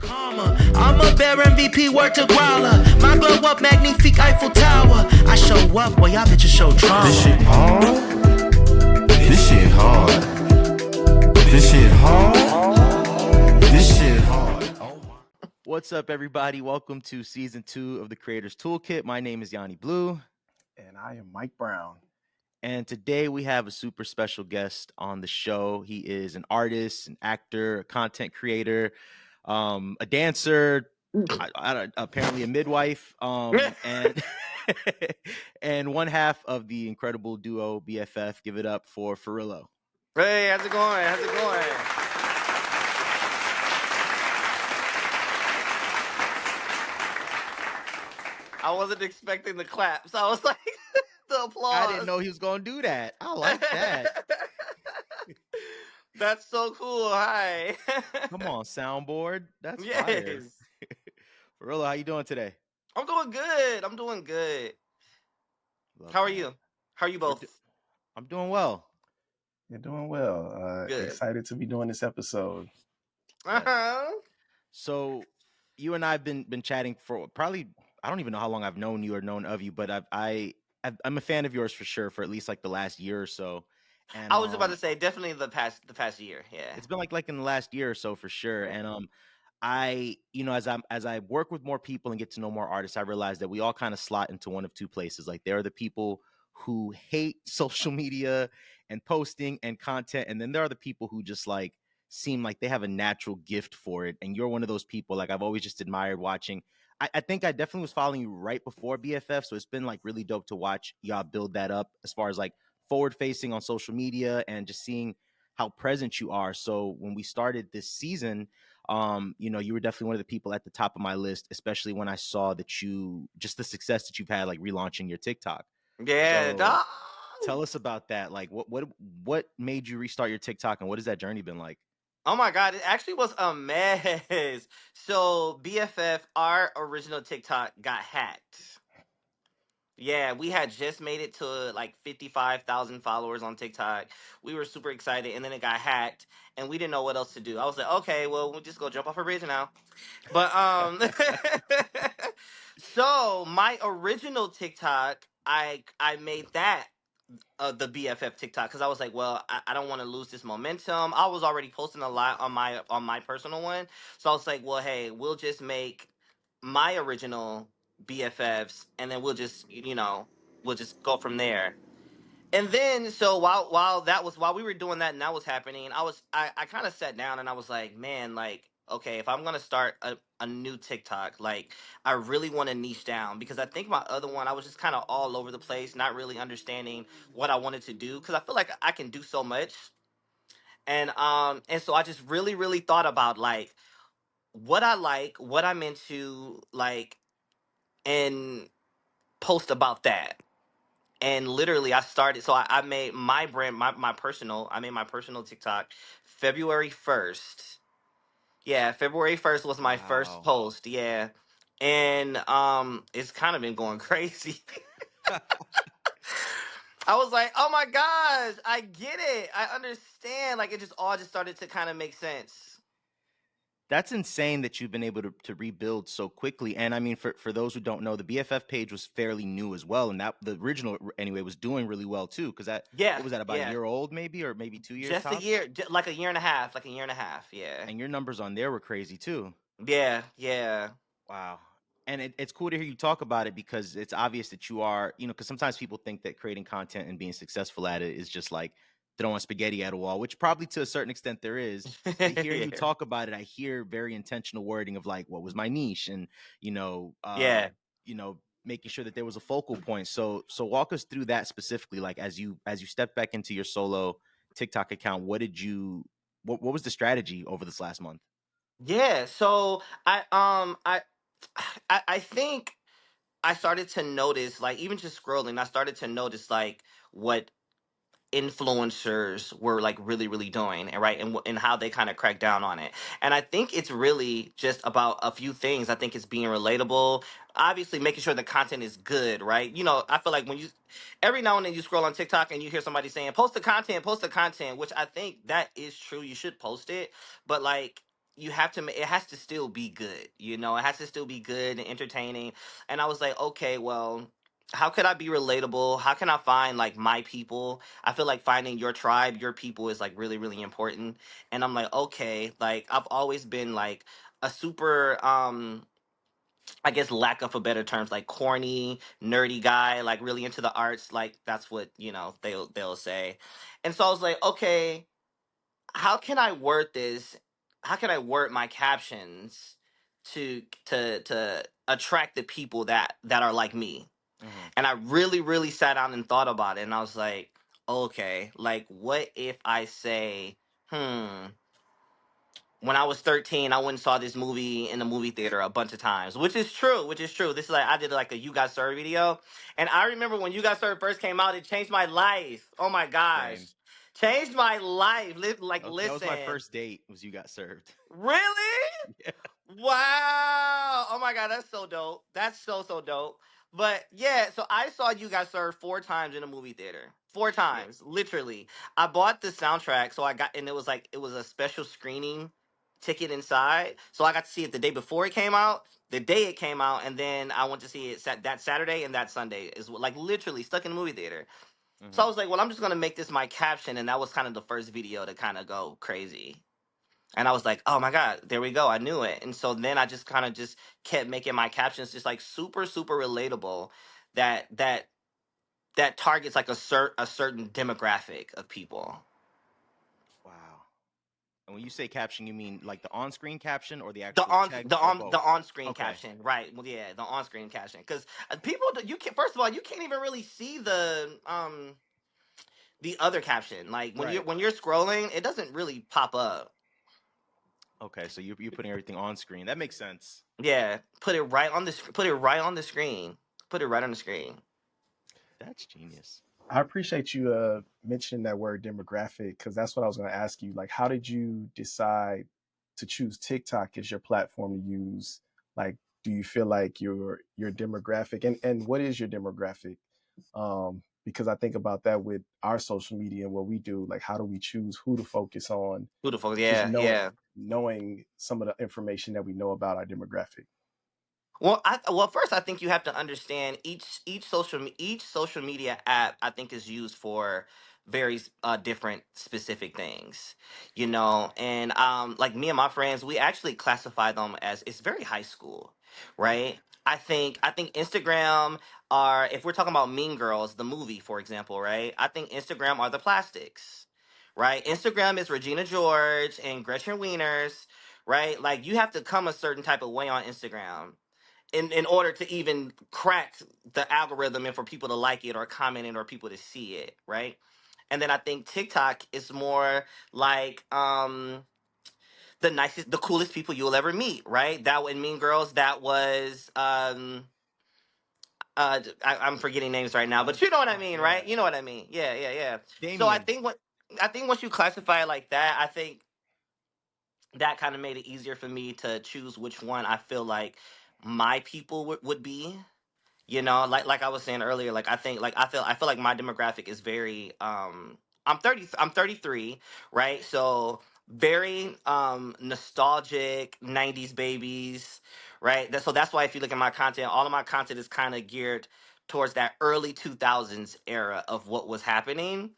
karma. I'm a bear MVP, word to growler. My glow up, magnifique Eiffel Tower. I show up, well y'all bitches show drama. This shit hard. This shit hard. This shit hard. This shit hard. What's up, everybody? Welcome to season 2 of the Creators Toolkit. My name is Yanni Blue. And I am Mike Brown. And today we have a super special guest on the show. He is an artist, an actor, a content creator, a dancer, apparently a midwife, and and one half of the incredible duo BFF. Give it up for Furillo. Hey, how's it going? How's it going? I wasn't expecting the claps. I was like, the applause. I didn't know he was going to do that. I like that. That's so cool. Hi. Come on, soundboard. That's yes. fire. Furillo, how you doing today? I'm doing good. I'm doing good. Love How are that. you? How are you both? I'm doing well. You're doing well. Good. Excited to be doing this episode. Uh-huh. So you and I have been chatting for probably, I don't even know how long I've known you or known of you, but I'm a fan of yours for sure for at least like the last year or so. And I was about to say definitely the past year. Yeah. it's been like in the last year or so for sure. And I, as I work with more people and get to know more artists, I realize that we all kind of slot into one of two places. Like there are the people who hate social media and posting and content, and then there are the people who just like seem like they have a natural gift for it. And you're one of those people. Like I've always just admired watching. I think I definitely was following you right before BFF, so it's been like really dope to watch y'all build that up as far as like forward facing on social media and just seeing how present you are. So when we started this season, you were definitely one of the people at the top of my list, especially when I saw that just the success that you've had like relaunching your TikTok. Yeah. So, tell us about that. Like what made you restart your TikTok and what has that journey been like? Oh my God, it actually was a mess. So BFF, our original TikTok got hacked. Yeah, we had just made it to like 55,000 followers on TikTok. We were super excited, and then it got hacked, and we didn't know what else to do. I was like, okay, well, we'll just go jump off a bridge now. But so my original TikTok, I made that the BFF TikTok because I was like, well, I don't want to lose this momentum. I was already posting a lot on my personal one, so I was like, well, hey, we'll just make my original BFFs, and then we'll just we'll just go from there. And then so while we were doing that and that was happening, I kind of sat down and I was like, man, like, okay, if I'm gonna start a new TikTok, like I really want to niche down because I think my other one I was just kind of all over the place, not really understanding what I wanted to do because I feel like I can do so much. And so I just really thought about like what I like, what I'm into, like, and post about that. And literally I started, so I made my brand, I made my personal TikTok February 1st. Yeah, February 1st was my first Wow. post. Yeah. And it's kind of been going crazy. I was like, oh my gosh, I get it. I understand. Like it just all just started to kind of make sense. That's insane that you've been able to rebuild so quickly. And I mean, for those who don't know, the BFF page was fairly new as well. And that the original anyway was doing really well too. Because Yeah. what was that, about a year old maybe, or maybe 2 years? Just tops? a year, like a year and a half, yeah. And your numbers on there were crazy too. Yeah. Wow. And it's cool to hear you talk about it because it's obvious that you are, because sometimes people think that creating content and being successful at it is just like throwing spaghetti at a wall, which probably to a certain extent there is. To hear you talk about it, I hear very intentional wording of like, what was my niche? And, Yeah. making sure that there was a focal point. So walk us through that specifically. Like as you stepped back into your solo TikTok account, what was the strategy over this last month? Yeah, so I think I started to notice, like, even just scrolling, I started to notice like what influencers were like really doing, and right, and how they kind of crack down on it. And I think it's really just about a few things. I think it's being relatable, obviously making sure the content is good, right? I feel like when you every now and then you scroll on TikTok and you hear somebody saying post the content, which I think that is true, you should post it. But like, it has to still be good, you know, it has to still be good and entertaining. And I was like, okay, well, how could I be relatable? How can I find like my people? I feel like finding your tribe, your people is like really, really important. And I'm like, okay, like I've always been like a super I guess lack of a better terms, like corny, nerdy guy, like really into the arts, like that's what, you know, they'll say. And so I was like, okay, how can I word this? How can I word my captions to attract the people that are like me? Mm-hmm. And I really, really sat down and thought about it, and I was like, okay, like what if I say, when I was 13, I went and saw this movie in the movie theater a bunch of times, which is true, which is true. This is like, I did like a You Got Served video. And I remember when You Got Served first came out, it changed my life. Oh my gosh. Same. Changed my life. Like, That was my listen. first date. Was You Got Served? Really? Yeah. Wow. Oh my God, that's so dope. That's so dope. But yeah, so I saw You Got Served 4 times in a movie theater. Four Yeah. times, literally. I bought the soundtrack, so I got, and it was a special screening ticket inside. So I got to see it the day before it came out, the day it came out, and then I went to see it that Saturday and that Sunday. Is like literally stuck in the movie theater. So I Mm-hmm. was like, well, I'm just gonna make this my caption, and that was kind of the first video to kind of go crazy. And I was like, oh my God, there we go. I knew it. And so then I just kind of just kept making my captions just like super, super relatable that that targets like a certain demographic of people. Wow. And when you say caption, you mean like the on-screen caption or the actual text or both? The on screen Okay. caption, right? Well, yeah, the on screen caption, because people you can, first of all, you can't even really see the other caption. Like Right. when you're scrolling, it doesn't really pop up. Okay. So you're putting everything on screen. That makes sense. Yeah, put it right on the put it right on the screen. Put it right on the screen. That's genius. I appreciate you mentioning that word demographic because that's what I was going to ask you. Like, how did you decide to choose TikTok as your platform to use? Like, do you feel like your demographic and what is your demographic? Because I think about that with our social media and what we do. Like, how do we choose who to focus on? Beautiful. Just Yeah, yeah. knowing some of the information that we know about our demographic. Well, first I think you have to understand each social media app I think is used for very different specific things, you know. And like me and my friends, we actually classify them as it's very high school, right? I think Instagram are, if we're talking about Mean Girls, the movie, for example, right? I think Instagram are the plastics, right? Instagram is Regina George and Gretchen Wieners, right? Like you have to come a certain type of way on Instagram in order to even crack the algorithm and for people to like it or comment it or people to see it, right? And then I think TikTok is more like the nicest, the coolest people you'll ever meet, right? That in Mean Girls, that was I'm forgetting names right now, but you know what I mean, Yeah. right? You know what I mean? Yeah, yeah, yeah. So Damien. I think once you classify it like that, I think that kind of made it easier for me to choose which one I feel like my people would be. You know, like I was saying earlier, like I think like I feel like my demographic is very I'm 33, right? So very nostalgic 90s babies, right? So that's why if you look at my content, all of my content is kind of geared towards that early 2000s era of what was happening.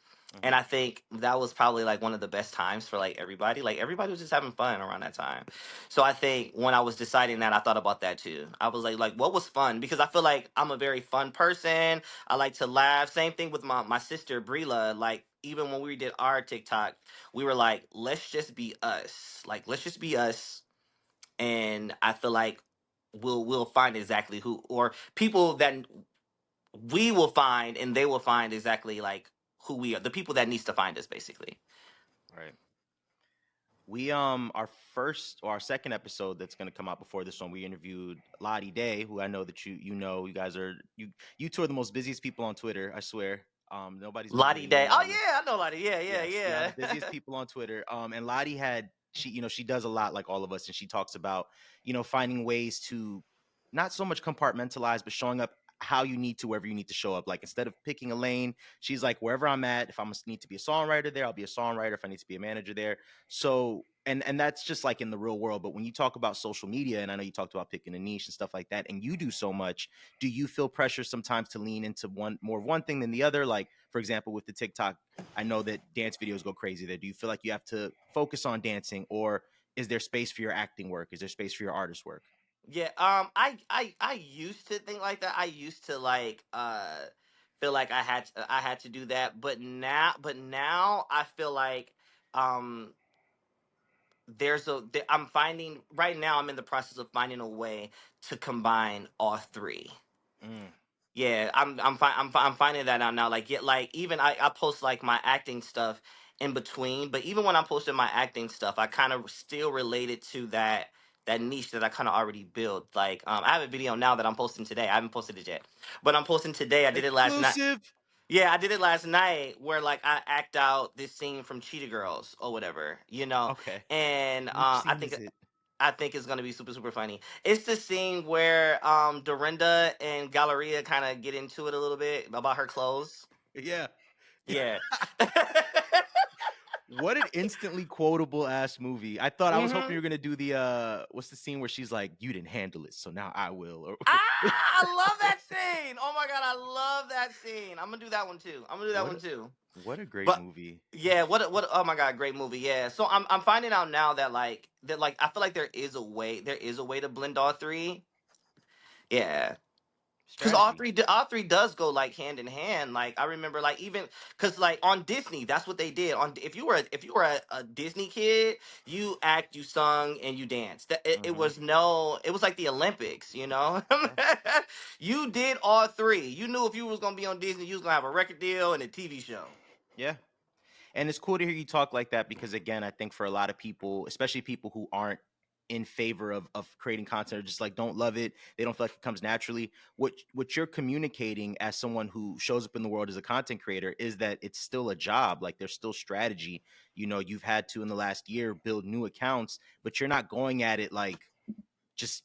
And Mm-hmm. I think that was probably like one of the best times for like everybody. Like everybody was just having fun around that time. So I think when I was deciding that, I thought about that too. I was like what was fun? Because I feel like I'm a very fun person. I like to laugh. Same thing with my sister Brila. Like even when we did our TikTok, we were like, let's just be us. Like let's just be us. And I feel like we'll find exactly who, or people that we will find and they will find exactly like who we are. The people that needs to find us basically. Right. We our first or our second episode that's gonna come out before this one, we interviewed Lottie Day, who I know that you know. You guys are you two are the most busiest people on Twitter. I swear. Nobody's busier Lottie than Day. you Oh on. yeah, I know Lottie. Yeah, yeah, Yes, y'all yeah. the busiest people on Twitter. And Lottie had she does a lot like all of us, and she talks about finding ways to not so much compartmentalize, but showing up how you need to wherever you need to show up. Like instead of picking a lane, she's like wherever I'm at. If I must need to be a songwriter there, I'll be a songwriter. If I need to be a manager there, so and that's just like in the real world. But when you talk about social media, and I know you talked about picking a niche and stuff like that, and you do so much, do you feel pressure sometimes to lean into one thing than the other? Like, for example, with the TikTok, I know that dance videos go crazy there. Do you feel like you have to focus on dancing, or is there space for your acting work? Is there space for your artist work? Yeah, I used to think like that. I used to like feel like I had to do that, but now I feel like um I'm finding right now I'm in the process of finding a way to combine all three. Mm, Yeah, I'm finding that out now. Like, get like even I post like my acting stuff in between, but even when I'm posting my acting stuff, I kind of still relate it to that niche that I kind of already built. Like, I have a video now that I'm posting today. I haven't posted it yet, but I'm posting today. I did it last night. exclusive. Yeah, I did it last night where like I act out this scene from Cheetah Girls or whatever, you know, Okay. and Which scene is it? I think it's gonna be super super funny. It's the scene where Dorinda and Galleria kind of get into it a little bit about her clothes. Yeah. Yeah. What an instantly quotable ass movie. I was hoping hmm you were gonna do the what's the scene where she's like, you didn't handle it, so now I will. Or I love that scene. Oh my god, I love that scene. I'm gonna do that one too. I'm gonna do that what one a, too. what a great But movie. yeah, what oh my god, great movie. Yeah. So I'm finding out now that like I feel like there is a way to blend all three. Yeah. Because Strategy. all three does go like hand in hand. Like I remember, like even because like on Disney, that's what they did. On if you were a Disney kid, you act, you sung, and you danced. It Mm-hmm. was no, it was like the Olympics. You know, Yeah. you did all three. You knew if you was gonna be on Disney, you was gonna have a record deal and a TV show. Yeah. And it's cool to hear you talk like that because again, I think for a lot of people, especially people who aren't in favor of creating content or just like don't love it, they don't feel like it comes naturally. What you're communicating as someone who shows up in the world as a content creator is that it's still a job. Like there's still strategy. You know, you've had to in the last year build new accounts, but you're not going at it like just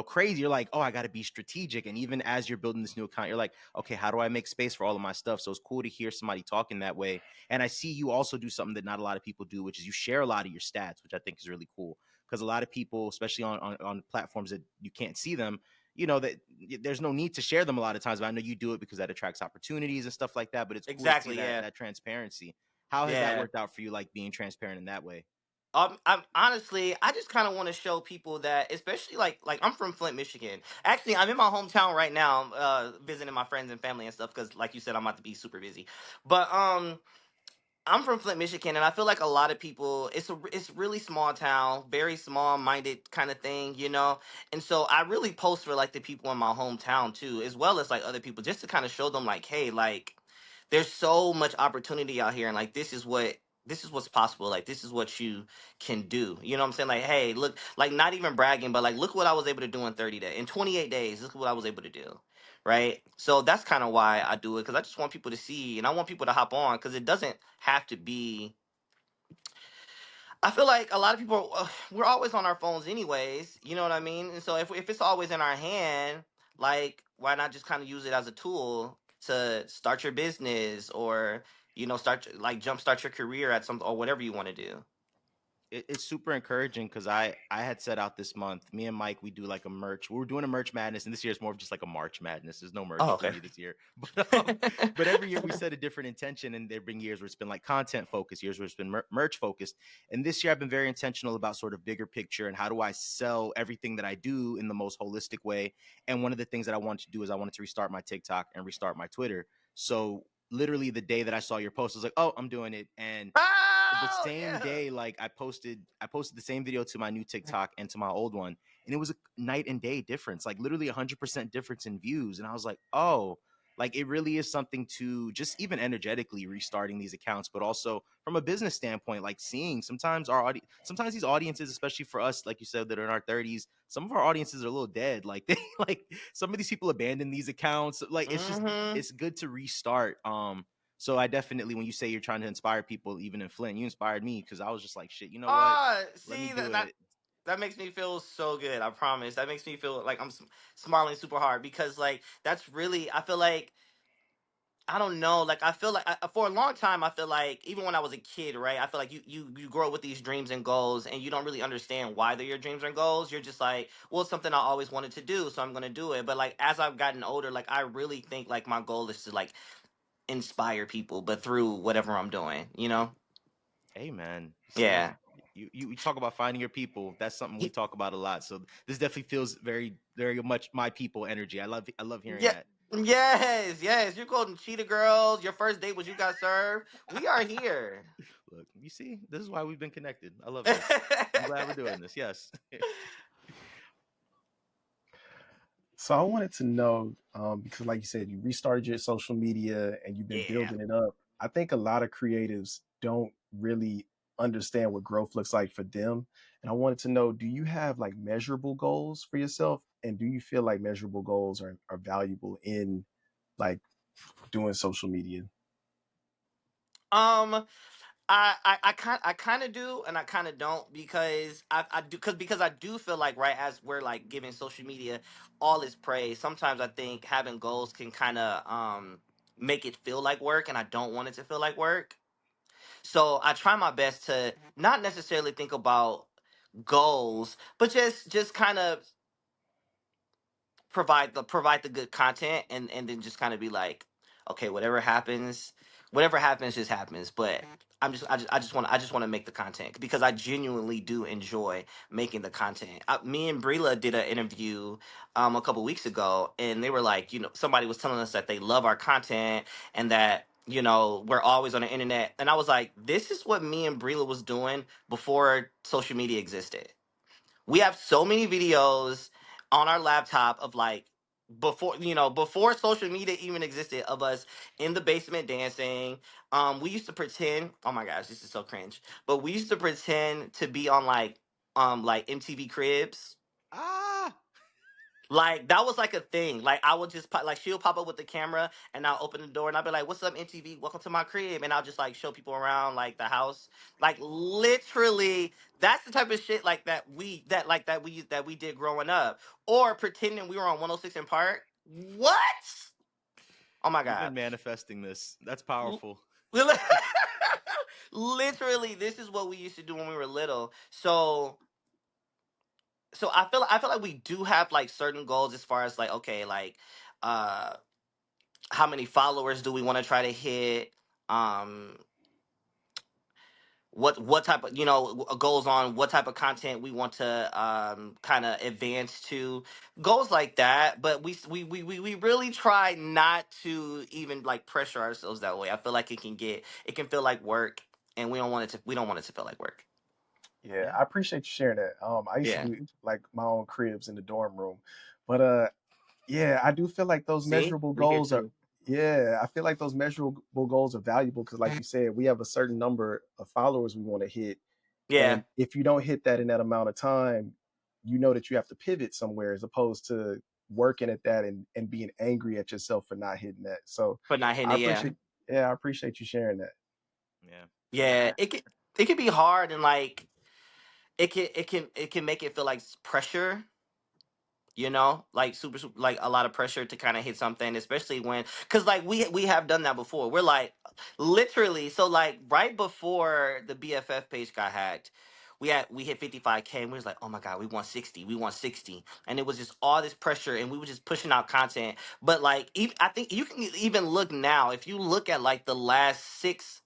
crazy. You're like, oh, I got to be strategic. And even as you're building this new account, you're like, okay, how do I make space for all of my stuff? So it's cool to hear somebody talking that way. And I see you also do something that not a lot of people do, which is you share a lot of your stats, which I think is really cool. Because a lot of people, especially on platforms that you can't see them, that there's no need to share them a lot of times. But I know you do it because that attracts opportunities and stuff like that. But it's cool to see Exactly. that Yeah. that transparency. How has that Yeah. worked out for you, like being transparent in that way? I'm honestly, I just kind of want to show people that, especially like I'm from Flint, Michigan. Actually, I'm in my hometown right now, visiting my friends and family and stuff. Because, like you said, I'm about to be super busy. But I'm from Flint, Michigan, and I feel like a lot of people. It's really small town, very small minded kind of thing, you know. And so I really post for like the people in my hometown too, as well as like other people, just to kind of show them like, hey, like there's so much opportunity out here, and like this is what's possible. Like this is what you can do. You know what I'm saying? Like, hey, look, like not even bragging, but like look what I was able to do in 30 days, in 28 days. Look what I was able to do. Right. So that's kind of why I do it, because I just want people to see, and I want people to hop on, because it doesn't have to be. I feel like a lot of people, we're always on our phones anyways. You know what I mean? And so if it's always in our hand, like why not just kind of use it as a tool to start your business, or start like jumpstart your career at some, or whatever you want to do. It's super encouraging because I had set out this month. Me and Mike, we do like a merch. We were doing a merch madness, and this year is more of just like a March madness. There's no merch Oh, for okay. me this year, but every year we set a different intention, and there've been years where it's been like content focused, years where it's been merch focused. And this year I've been very intentional about sort of bigger picture and how do I sell everything that I do in the most holistic way. And one of the things that I wanted to do is I wanted to restart my TikTok and restart my Twitter. So literally the day that I saw your post, I was like, oh, I'm doing it, and the Oh same yeah. day, like I posted the same video to my new TikTok and to my old one, and it was a night and day difference, like literally 100% difference in views. And I was like, oh, like it really is something to just even energetically restarting these accounts, but also from a business standpoint, like seeing sometimes sometimes these audiences, especially for us, like you said, that are in our 30s, some of our audiences are a little dead. Like they like some of these people abandon these accounts. Like Mm-hmm. it's good to restart. So I definitely, when you say you're trying to inspire people, even in Flint, you inspired me because I was just like, shit, you know what? Let me See do that it. that makes me feel so good. I promise. That makes me feel like I'm smiling super hard, because like that's really, I feel like I don't know. Like I feel like for a long time, I feel like even when I was a kid, right? I feel like you grow up with these dreams and goals, and you don't really understand why they're your dreams and goals. You're just like, well, it's something I always wanted to do, so I'm gonna do it. But like as I've gotten older, like I really think like my goal is to like inspire people, but through whatever I'm doing, you know? Hey man, see, Yeah. you talk about finding your people. That's something we talk about a lot. So this definitely feels very very much my people energy. I love hearing Yeah. that. Yes, yes. You're golden cheetah girls. Your first date was you got served. We are here. Look, you see, this is why we've been connected. I love this. I'm glad we're doing this. Yes. So I wanted to know, because like you said, you restarted your social media and you've been Yeah. building it up. I think a lot of creatives don't really understand what growth looks like for them. And I wanted to know, do you have like measurable goals for yourself? And do you feel like measurable goals are valuable in like doing social media? Um, I kind of do and I kind of don't because I do because I do feel like right as we're like giving social media all its praise, sometimes I think having goals can kind of make it feel like work, and I don't want it to feel like work. So I try my best to not necessarily think about goals, but just kind of provide the good content, and then just kind of be like, okay, whatever happens just happens. But I just want to make the content because I genuinely do enjoy making the content. Me and Brila did an interview a couple weeks ago, and they were like, somebody was telling us that they love our content and that we're always on the internet, and I was like, this is what me and Brila was doing before social media existed. We have so many videos on our laptop of like before social media even existed, of us in the basement dancing. We used to pretend, oh my gosh, this is so cringe, but we used to pretend to be on like MTV Cribs. Ah, Like that was like a thing. Like I would just like she'll pop up with the camera, and I'll open the door and I'll be like, "What's up, MTV? Welcome to my crib." And I'll just like show people around like the house. Like literally, that's the type of shit like that we did growing up, or pretending we were on 106 in Park. What? Oh my you've been god! manifesting this. That's L- powerful. Literally, this is what we used to do when we were little. So I feel like we do have like certain goals as far as like, okay, like uh how many followers do we want to try to hit, um what type of goals on what type of content we want to kind of advance to, goals like that. But we really try not to even like pressure ourselves that way. I feel like it can feel like work, and we don't want it to feel like work. Yeah, Yeah. I appreciate you sharing that. I used to Yeah. do like my own cribs in the dorm room, but yeah, I do feel like those See, measurable we here goals are, too. yeah, I feel like those measurable goals are valuable because, like you said, we have a certain number of followers we want to hit. Yeah. And if you don't hit that in that amount of time, you know that you have to pivot somewhere as opposed to working at that and being angry at yourself for not hitting that. So But not hitting I it. Yeah. appreciate, yeah, I appreciate you sharing that. Yeah. Yeah. It could be hard, and like it can make it feel like pressure, like super like a lot of pressure to kind of hit something, especially when, because like we have done that before. We're like literally, so like right before the BFF page got hacked, we hit 55K, and we was like, oh my god, we want 60, and it was just all this pressure, and we were just pushing out content. But like I think you can even look now, if you look at like the last 6,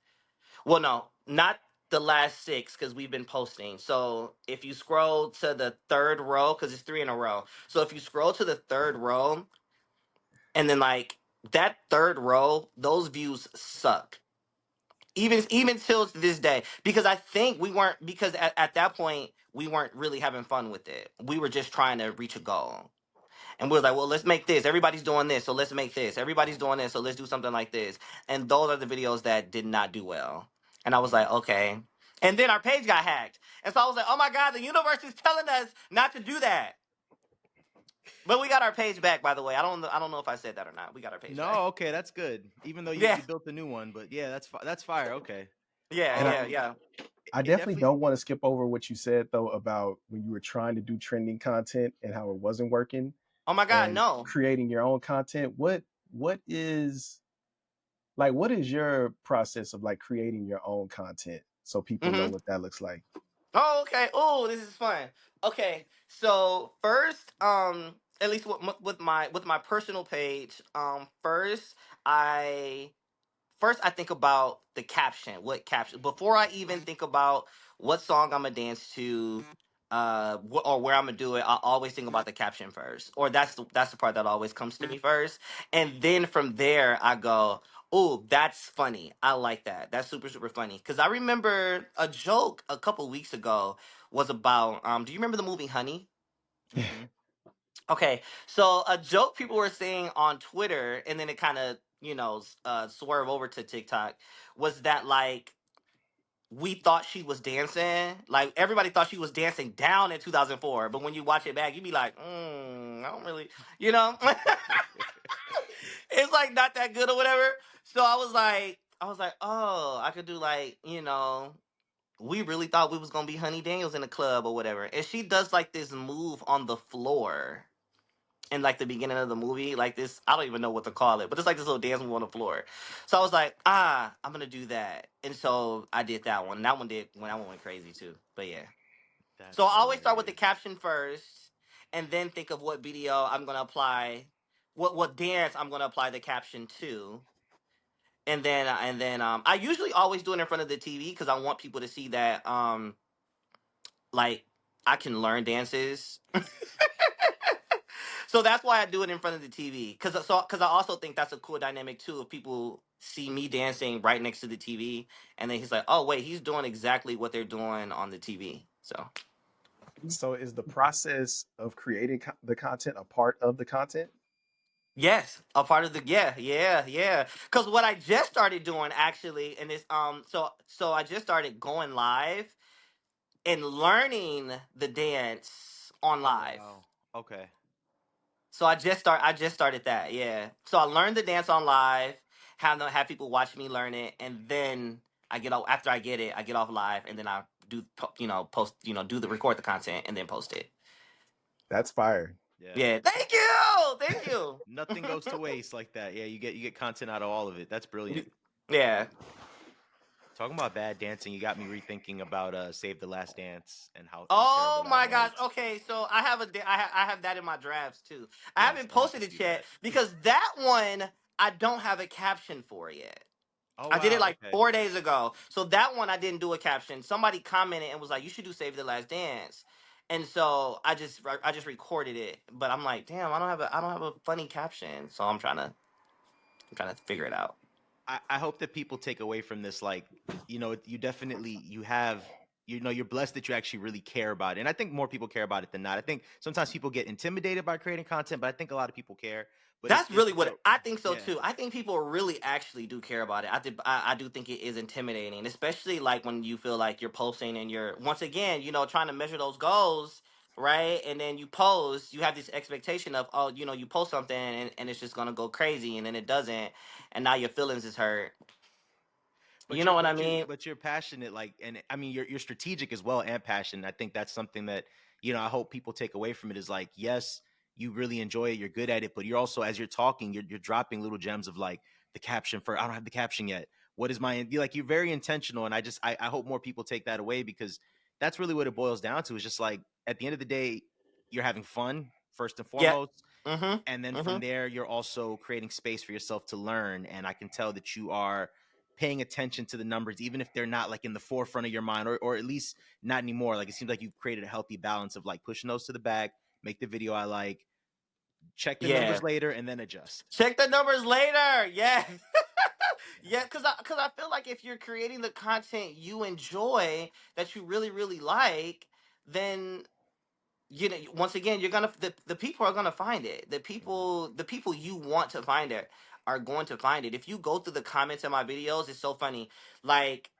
well, no, not the last 6, because we've been posting. So if you scroll to the third row, because it's 3 in a row. So if you scroll to the third row, and then like that third row, those views suck. Even till this day, because I think we weren't, because at that point we weren't really having fun with it. We were just trying to reach a goal. And we were like, well, let's make this. Everybody's doing this, so let's make this. Everybody's doing this, so let's do something like this. And those are the videos that did not do well. And I was like, okay. And then our page got hacked. And so I was like, oh my God, the universe is telling us not to do that. But we got our page back, by the way. I don't know if I said that or not. We got our page back. No, okay, that's good. Even though you, Yeah. you built a new one, but yeah, that's fire. Okay. Yeah, And yeah, Um, yeah. I it definitely definitely. don't want to skip over what you said though about when you were trying to do trending content and how it wasn't working Oh my God, and no. creating your own content. What is Like, what is your process of like creating your own content so people know Mm-hmm. what that looks like? Oh, okay. Oh, this is fun. Okay, so first, at least with my personal page, I first I think about the caption. What caption? Before I even think about what song I'm gonna dance to, or where I'm gonna do it, I always think about the caption first. Or that's the part that always comes to me first, and then from there I go, "Oh, that's funny. I like that. That's super super funny." Because I remember a joke a couple weeks ago was about. Do you remember the movie Honey? Hmm. Okay, so a joke people were saying on Twitter, and then it kind of swerve over to TikTok, was that like we thought she was dancing, like everybody thought she was dancing down in 2004, but when you watch it back, you be like, I don't really, you know, it's like not that good or whatever. So I was like, oh, I could do like we really thought we was gonna be Honey Daniels in the club or whatever, and she does like this move on the floor in like the beginning of the movie, like this, I don't even know what to call it, but it's like this little dance move on the floor. So I was like, I'm gonna do that, and so I did that one. That one went crazy too. But yeah, so That's I always start with the hilarious. caption first, and then think of what video I'm gonna apply, what dance I'm gonna apply the caption to, and then I usually always do it in front of the TV because I want people to see that like I can learn dances. So that's why I do it in front of the TV. Cause I also think that's a cool dynamic too. If people see me dancing right next to the TV, and then he's like, "Oh wait, he's doing exactly what they're doing on the TV." So So is the process of creating the content a part of the content? yes, a part of the yeah. Cause what I just started doing actually, and it's so I just started going live and learning the dance on Oh live. wow. Okay. So I just started that, yeah. So I learned the dance on live, have people watch me learn it, and then I get off after I get it, I get off live, and then I post, do the record the content and then post it. That's fire. Yeah. Yeah, thank you. Nothing goes to waste like that. Yeah, you get content out of all of it. That's brilliant. Yeah. Talking about bad dancing, you got me rethinking about Save the Last Dance and how Oh terrible that my gosh. was. Okay, so I have I have that in my drafts too. I Yes, haven't I have to posted see it yet that. because that one I don't have a caption for yet. Oh I did it wow, like okay. 4 days ago. So that one I didn't do a caption. Somebody commented and was like, "You should do Save the Last Dance," and so I just recorded it. But I'm like, damn, I don't have a funny caption. So I'm trying to figure it out. I hope that people take away from this, like, you definitely you have, you're blessed that you actually really care about it. And I think more people care about it than not. I think sometimes people get intimidated by creating content, but I think a lot of people care. But That's really it's a what I think so yeah. too. I think people really actually do care about it. I do think it is intimidating, especially like when you feel like you're posting and you're once again, trying to measure those goals, right? And then you post, you have this expectation of, oh, you post something and it's just gonna go crazy, and then it doesn't, and now your feelings is hurt. You But know you're what I but you mean? but you're passionate, like, and I mean you're strategic as well and passionate. I think that's something that I hope people take away from it is like, yes, you really enjoy it, you're good at it, but you're also, as you're talking, you're dropping little gems of like the caption for, I don't have the caption yet. What is my, you're very intentional, and I hope more people take that away, because that's really what it boils down to. Is just like, at the end of the day, you're having fun first and Yeah. foremost, and then from Mm-hmm. there you're also creating space for yourself to learn. And I can tell that you are paying attention to the numbers, even if they're not like in the forefront of your mind, or at least not anymore. Like, it seems like you've created a healthy balance of like pushing those to the back, make the video I like, check the Yeah. numbers later, and then adjust. Check the numbers later. Yeah. Yeah, because I feel like if you're creating the content you enjoy, that you really really like, then once again you're gonna the people are gonna find it. The people you want to find it are going to find it. If you go through the comments in my videos, it's so funny. Like,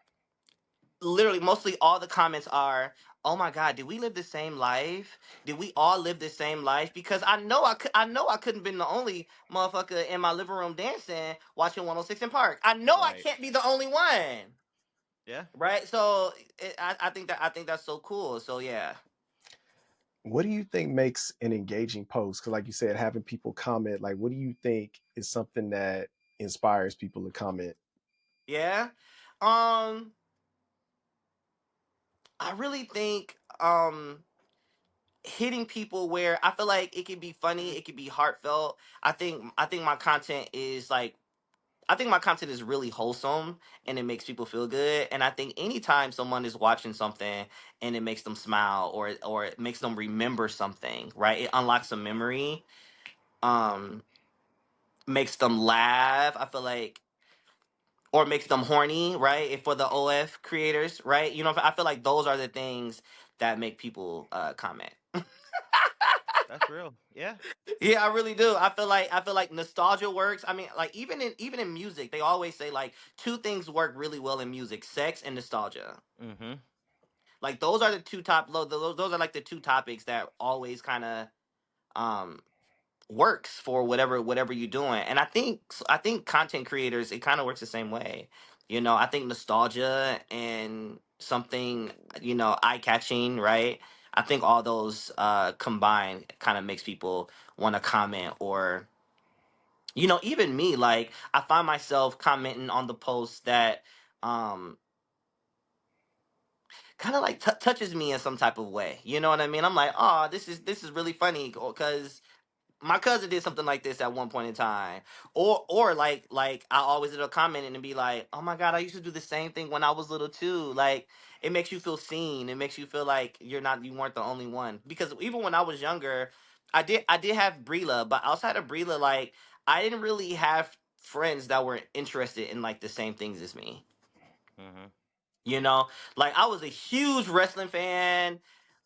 literally mostly all the comments are, "Oh my god, did we live the same life? Did we all live the same life?" Because I couldn't been the only motherfucker in my living room dancing watching 106 in Park. I know I Right. can't be the only one. Yeah. Right? So I think that's so cool. So yeah. What do you think makes an engaging post? Because, like you said, having people comment, like, what do you think is something that inspires people to comment? Yeah. I really think hitting people where I feel like it can be funny, it can be heartfelt. I think my content is like I think my content is really wholesome and it makes people feel good. And I think anytime someone is watching something and it makes them smile or it makes them remember something, right? It unlocks a memory, um, makes them laugh. I feel like or makes them horny, right? If for the OF creators, right? You know, I feel like those are the things that make people comment. That's real. Yeah. Yeah, I really do. I feel like nostalgia works. I mean, like even in music, they always say like two things work really well in music: sex and nostalgia. Mm-hmm. Like those are the two top. Those are like the two topics that always kind of um works for whatever you're doing. And I think content creators, it kind of works the same way. You know, I think nostalgia and something, eye catching, right? I think all those combined kind of makes people want to comment. Or even me, like I find myself commenting on the posts that um kind of like touches me in some type of way. You know what I mean? I'm like, oh, this is really funny because my cousin did something like this at one point in time. Or like I always end up commenting and be like, oh my god, I used to do the same thing when I was little too. Like it makes you feel seen. It makes you feel like you weren't the only one. Because even when I was younger, I did have Brila, but outside of Brila, like I didn't really have friends that were interested in like the same things as me. Mm-hmm. You know, like I was a huge wrestling fan,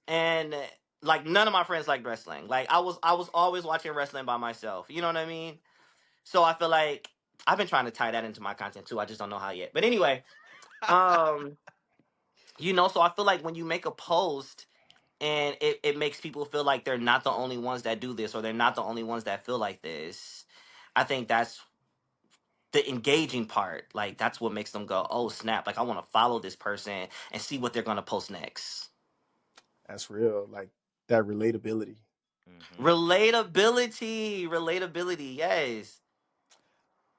and like none of my friends liked wrestling. Like I was always watching wrestling by myself. You know what I mean? So I feel like I've been trying to tie that into my content too. I just don't know how yet. But anyway, um, so I feel like when you make a post and it makes people feel like they're not the only ones that do this or they're not the only ones that feel like this. I think that's the engaging part. Like that's what makes them go, oh snap! Like I want to follow this person and see what they're gonna post next. That's real. Like that relatability. Mm-hmm. Relatability. Yes.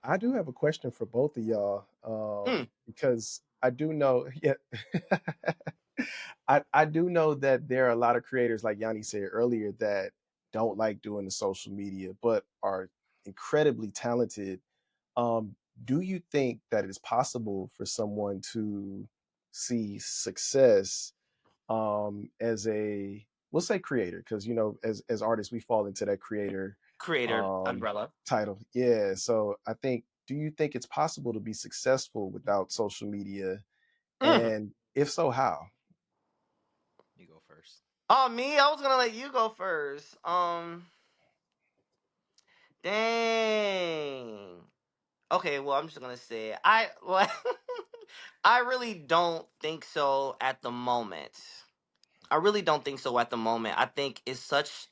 I do have a question for both of y'all, Hmm. because I do know, yeah, I do know that there are a lot of creators, like Yanni said earlier, that don't like doing the social media, but are incredibly talented. Um, do you think that it is possible for someone to see success as a, we'll say creator, because as artists we fall into that creator Creator um umbrella. title. Yeah, so I think, do you think it's possible to be successful without social media, Mm. and if so, how? You go first. Oh, me? I was gonna let you go first. Dang. Okay, well, I'm just gonna say it. I really don't think so at the moment. I really don't think so at the moment. I think it's such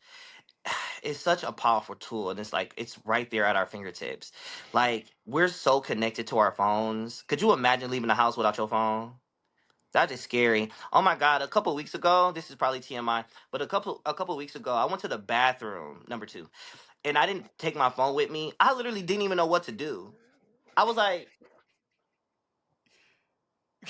a powerful tool, and it's like it's right there at our fingertips. Like we're so connected to our phones. Could you imagine leaving the house without your phone? That is scary. Oh my god! A couple weeks ago, this is probably TMI, but a couple weeks ago, I went to the bathroom, number two, and I didn't take my phone with me. I literally didn't even know what to do. I was like,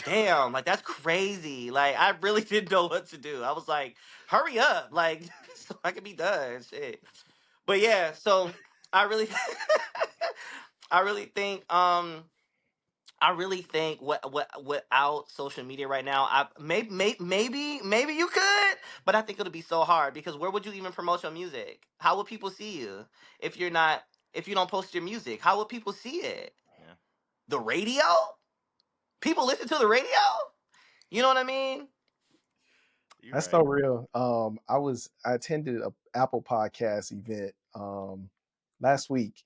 damn, like that's crazy. Like I really didn't know what to do. I was like, hurry up, like so I can be done. Shit. But yeah, so I really, I really think, what without social media right now, maybe you could, but I think it'll be so hard because where would you even promote your music? How would people see you if you're not if you don't post your music? How would people see it? Yeah. The radio? People listen to the radio? You know what I mean? You're That's so right. real. I attended a Apple podcast event last week,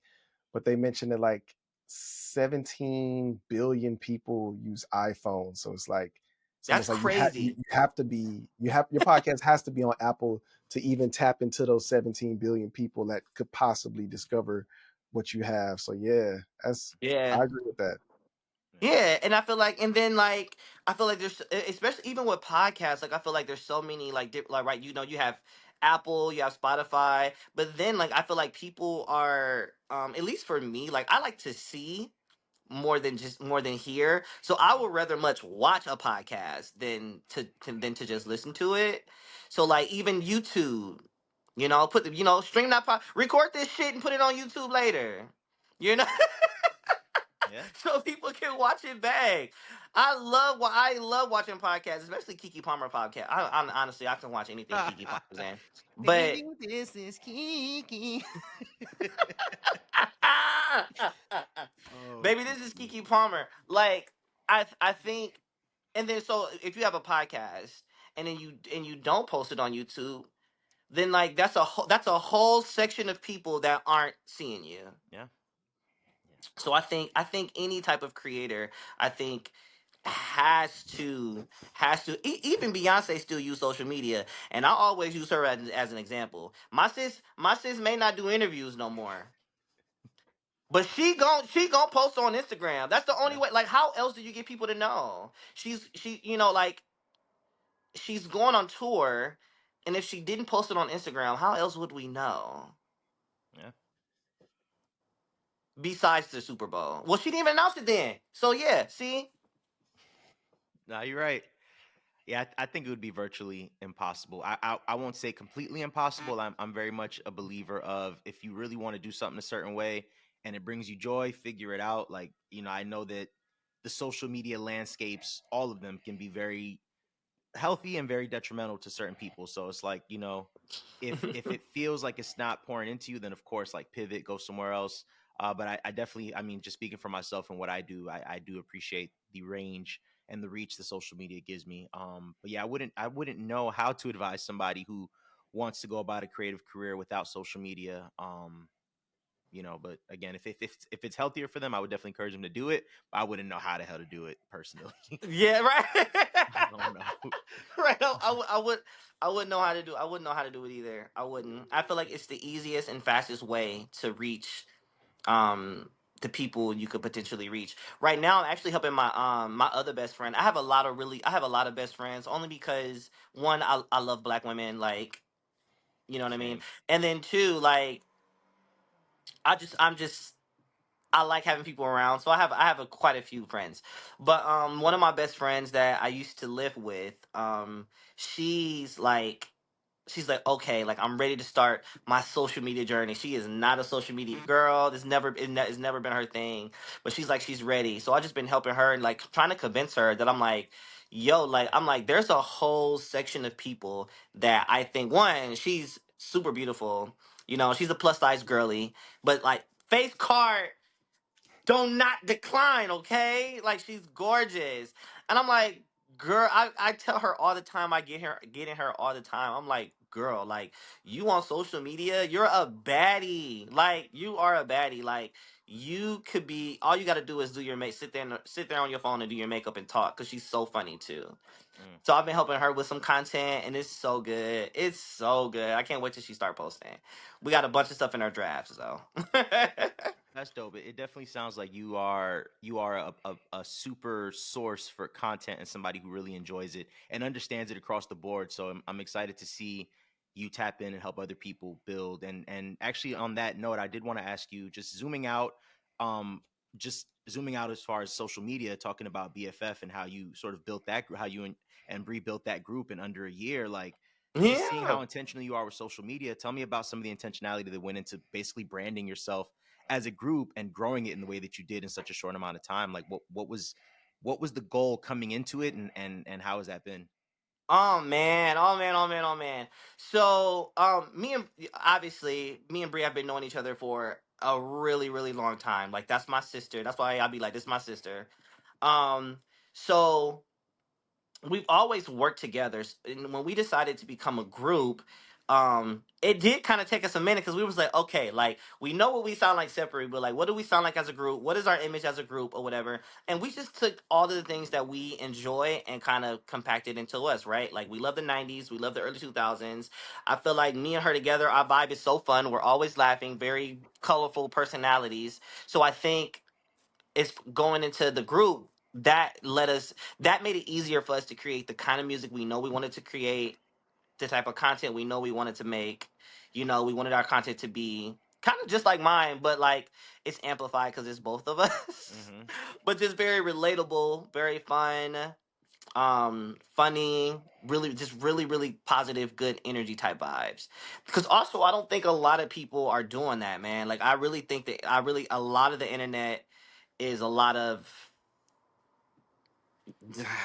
but they mentioned that like 17 billion people use iPhones. So it's That's almost like crazy. you have to be you have your podcast has to be on Apple to even tap into those 17 billion people that could possibly discover what you have. So yeah, that's Yeah. I agree with that. Yeah. Yeah, and I feel like, and then like, I feel like there's, especially even with podcasts, like I feel like there's so many like, right, you have Apple, you have Spotify, but then like I feel like people are at least for me, like I like to see more than hear. So I Mhm. would rather much watch a podcast than to just listen to it. So like even YouTube, put the stream that record this shit and put it on YouTube later. You know, Yeah. so people can watch it back. I love watching podcasts, especially Kiki Palmer podcast. I'm honestly I can watch anything Kiki Palmer's in, but Baby, this is Kiki. Oh, baby, this is Kiki. Kiki Palmer. Like I think, and then so if you have a podcast and you don't post it on YouTube, then like that's a whole section of people that aren't seeing you. Yeah. So I think any type of creator, I think even Beyonce still use social media, and I always use her as an example. My sis may not do interviews no more, but she gon' post on Instagram. That's the only Yeah. way. Like, how else do you get people to know? Like she's going on tour, and if she didn't post it on Instagram, how else would we know? Yeah. Besides the Super Bowl. Well, she didn't even announce it then. So yeah, see? No, you're right. Yeah, I think it would be virtually impossible. I won't say completely impossible. I'm very much a believer of if you really want to do something a certain way and it brings you joy, figure it out. Like, I know that the social media landscapes, all of them can be very healthy and very detrimental to certain people. So it's like, if it feels like it's not pouring into you, then of course, like pivot, go somewhere else. But I definitely, I mean, just speaking for myself and what I do, I do appreciate the range and the reach the social media gives me. But yeah, I wouldn't know how to advise somebody who wants to go about a creative career without social media. But again, if it's healthier for them, I would definitely encourage them to do it. But I wouldn't know how the hell to do it personally. Yeah, right. I don't know. Right. I wouldn't know how to do. I wouldn't know how to do it either. I wouldn't. I feel like it's the easiest and fastest way to reach um the people you could potentially reach. Right now, I'm actually helping my other best friend. I have a lot of best friends only because one, I love black women, like, you know what I mean, Same. and then two, like, I'm just I like having people around, so I have quite a few friends. But one of my best friends that I used to live with, she's like she's like, okay, like I'm ready to start my social media journey. She is not a social media girl. It's never been her thing. But she's like, she's ready. So I just been helping her and like trying to convince her that I'm like, yo, like I'm like, there's a whole section of people that I think, one, she's super beautiful. She's a plus size girly, but like face card don't not decline, okay? Like she's gorgeous. And I'm like, girl, I tell her all the time, I getting her all the time. I'm like, girl, like you on social media, you're a baddie. Like you are a baddie. Like you could be all you gotta do is do your make sit there on your phone and do your makeup and talk because she's so funny too. Mm. So I've been helping her with some content and it's so good. It's so good. I can't wait till she start posting. We got a bunch of stuff in our drafts, so That's dope. It definitely sounds like you are a super source for content and somebody who really enjoys it and understands it across the board. So I'm excited to see you tap in and help other people build. And actually on that note, I did want to ask you, um, just zooming out as far as social media, talking about BFF and how you sort of built that, how you and Bree built that group in under a year. Like just seeing yeah. how intentional you are with social media. Tell me about some of the intentionality that went into basically branding yourself as a group and growing it in the way that you did in such a short amount of time. Like what was the goal coming into it, and how has that been? Oh man, oh man, oh man, oh man. So, me and Brie have been knowing each other for a really, really long time. Like that's my sister. That's why I'll be like, this is my sister. Um, so we've always worked together. And when we decided to become a group, it did kind of take us a minute because we was like, okay, like we know what we sound like separate, but like what do we sound like as a group? What is our image as a group or whatever? And we just took all of the things that we enjoy and kind of compacted into us, right? Like we love the 90s, we love the early 2000s. I feel like me and her together, our vibe is so fun. We're always laughing, very colorful personalities. So I think it's going into the group that made it easier for us to create the kind of music we know we wanted to create, the type of content we know we wanted to make. You know, we wanted our content to be kind of just like mine, but like it's amplified because it's both of us. Mm-hmm. But just very relatable, very fun, funny, really just really positive, good energy type vibes. Because also I don't think a lot of people are doing that, man. Like I really think that a lot of the internet is a lot of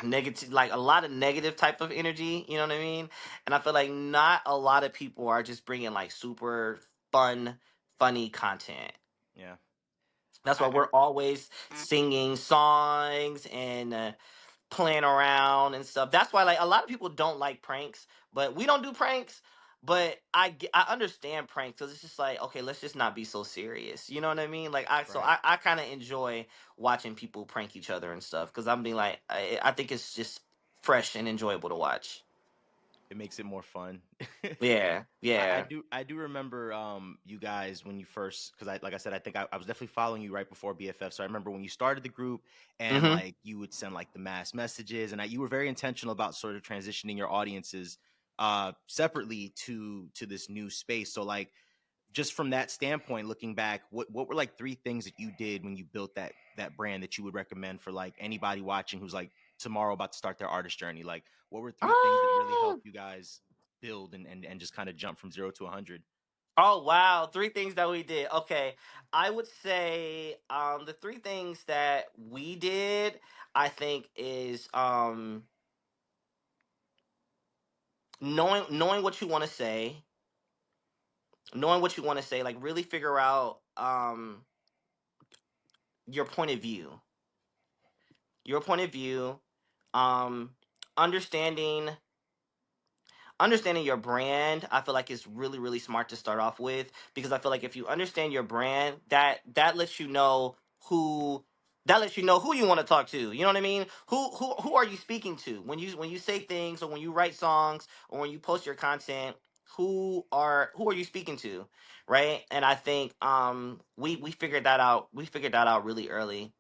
negative, like a lot of negative type of energy, you know what I mean? And I feel like not a lot of people are just bringing like super fun, funny content. Yeah. That's why I we're always singing songs and playing around and stuff. That's why like a lot of people don't like pranks, but we don't do pranks. But I understand pranks because it's just like, okay, let's just not be so serious. You know what I mean? Like right. I kind of enjoy watching people prank each other and stuff because I'm being like I think it's just fresh and enjoyable to watch. It makes it more fun. Yeah, I yeah. do remember you guys when you first, because I, like I said, I think I was definitely following you right before BFF. So I remember when you started the group and Mhm. like you would send like the mass messages, and you were very intentional about sort of transitioning your audiences separately to this new space. So like just from that standpoint, looking back, what were like three things that you did when you built that brand that you would recommend for like anybody watching who's like tomorrow about to start their artist journey? Like what were three things that really Oh, helped you guys build and just kind of jump from 0 to 100? oh wow, three things that we did. Okay. I would say the three things that we did I think is knowing what you want to say, like really figure out your point of view, your point of view, um understanding understanding your brand. I feel like it's really smart to start off with because I feel like if you understand your brand, that lets you know who who you want to talk to. You know what I mean? Who are you speaking to when you say things or when you write songs or when you post your content? Who are you speaking to, right? And I think we figured that out. We figured that out really early.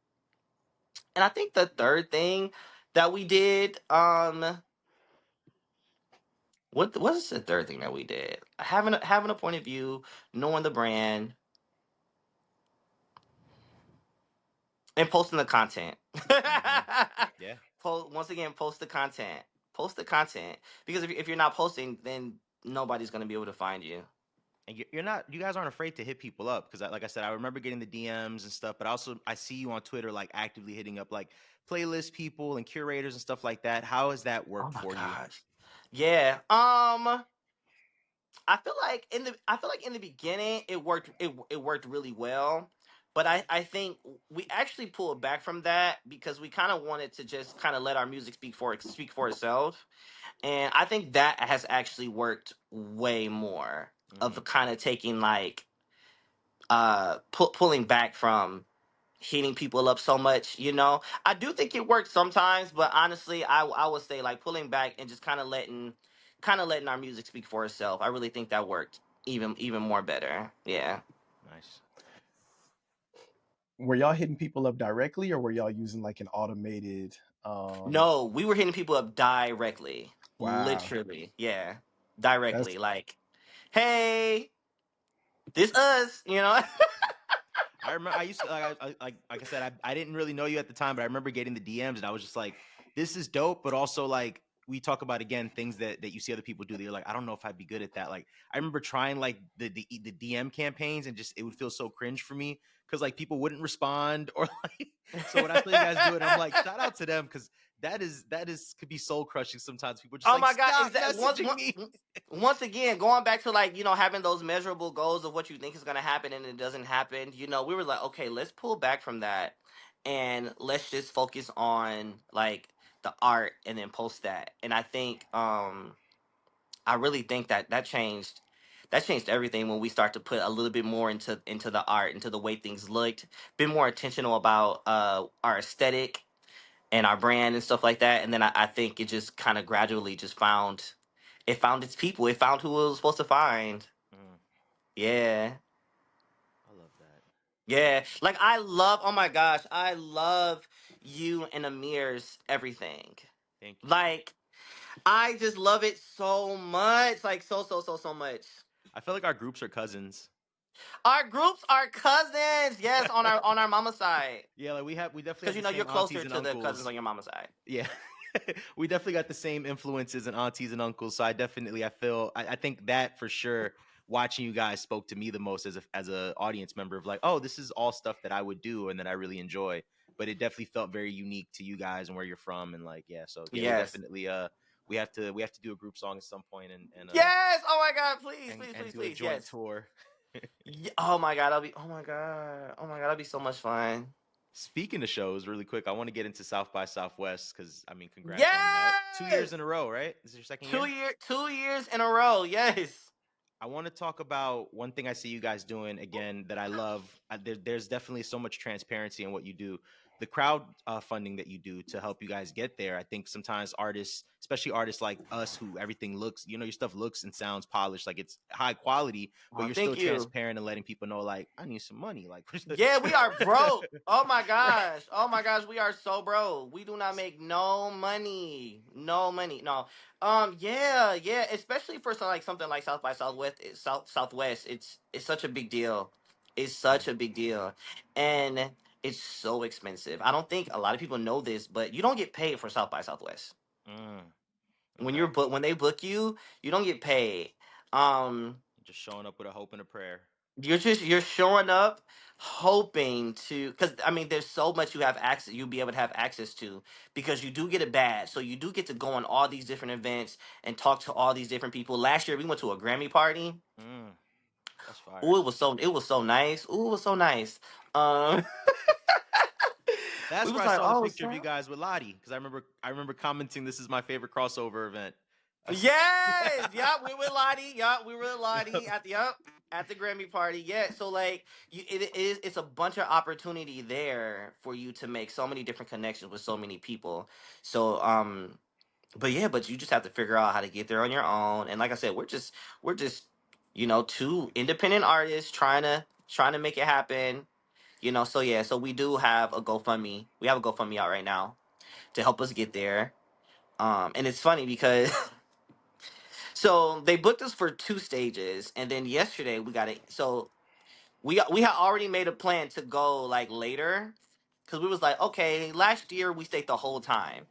And I think the third thing that we did what is the third thing that we did? Having a point of view, knowing the brand, and posting the content. Mm-hmm. Yeah. Once again, post the content. Post the content because if you're not posting, then nobody's gonna be able to find you. And you're not, you guys aren't afraid to hit people up because like I said, I remember getting the DMs and stuff, but also I see you on Twitter like actively hitting up like playlist people and curators and stuff like that. How has that Oh worked my for you? gosh. Yeah. I feel like in the beginning it worked really well. But I think we actually pulled back from that because we kind of wanted to just kind of let our music speak for itself. And I think that has actually worked way more Mm-hmm. of kind of taking like pulling back from hitting people up so much, you know. I do think it works sometimes, but honestly, I would say like pulling back and just kind of letting our music speak for itself. I really think that worked even more better. Yeah. Nice. Were y'all hitting people up directly, or were y'all using like an automated? No, we were hitting people up directly. Wow, Literally. Yeah. that's Directly. Like, "Hey, this us," you know? I remember I used to like I said, I didn't really know you at the time, but I remember getting the DMs and I was just like, this is dope, but also like we talk about again things that you see other people do that you're like, I don't know if I'd be good at that. Like I remember trying like the DM campaigns and just it would feel so cringe for me because like people wouldn't respond or like so when I saw you guys do it, I'm like, shout out to them because that is could be soul crushing sometimes. People are just Oh like, my God! stop Is that messaging me. once again going back to like having those measurable goals of what you think is going to happen and it doesn't happen? You know, we were like, okay, let's pull back from that and let's just focus on like the art and then post that. And I think I really think that changed everything when we start to put a little bit more into the art, into the way things looked, been more intentional about our aesthetic and our brand and stuff like that. And then I think it just kind of gradually just found its people. It found who it was supposed to find. Mm, Yeah. I love that. Yeah. Like oh my gosh, I love you and Amir's everything. Thank you. Like I just love it so much, like so much. I feel like our groups are cousins. Our groups are cousins. Yes, on our mama's side, Yeah, like we definitely because have you the know you're same aunties closer and to the cousins uncles. on your mama's side. Yeah. We definitely got the same influences and aunties and uncles. So I think that for sure watching you guys spoke to me the most as a audience member of like, oh, this is all stuff that I would do and that I really enjoy. But it definitely felt very unique to you guys and where you're from. And like, yeah, so yeah, we Yes. definitely we have to do a group song at some point Yes. Oh my God! Please, please, and please, do a please. joint Yes. tour. Oh my God! Oh my God! Oh my God! That'll be so much fun. Speaking of shows, really quick, I want to get into South by Southwest because I mean, congrats on that. 2 years Yes. in a row, right? This is your second Two year? year, 2 years in a row. Yes. I want to talk about one thing I see you guys doing again that I love. There's definitely so much transparency in what you do. The crowd funding that you do to help you guys get there. I think sometimes artists, especially artists like us, who everything looks, your stuff looks and sounds polished, like it's high quality, but Oh, you're still thank you. transparent and letting people know, like, I need some money. Like, Yeah, we are broke. Oh my right. gosh. Oh my gosh, we are so broke. We do not make no money. No money. No. Yeah, yeah. Especially for something like South by Southwest, Southwest. It's such a big deal. It's such a big deal, and it's so expensive. I don't think a lot of people know this, but you don't get paid for South by Southwest. Mm, When okay. when they book you, you don't get paid. Um, Just showing up with a hope and a prayer. you're showing up hoping to, because I mean there's so much you'll be able to have access to, because you do get a badge, so you do get to go on all these different events and talk to all these different people. Last year we went to a Grammy party. Mm, that's fire. Oh, it was so nice. Oh, it was so nice. um we That's where was I like, saw the oh picture of you snap. guys with Lottie because I remember commenting this is my favorite crossover event. Yes, yeah, we were Lottie. Yeah, we were Yep. Lottie at the Grammy party. Yeah, so like it's a bunch of opportunity there for you to make so many different connections with so many people. So but yeah, but you just have to figure out how to get there on your own. And like I said, we're just two independent artists trying to make it happen. So yeah, so we do have a GoFundMe. We have a GoFundMe out right now to help us get there. And it's funny because so they booked us for 2 stages, and then yesterday we got it. So we had already made a plan to go like later, because we was like, okay, last year we stayed the whole time.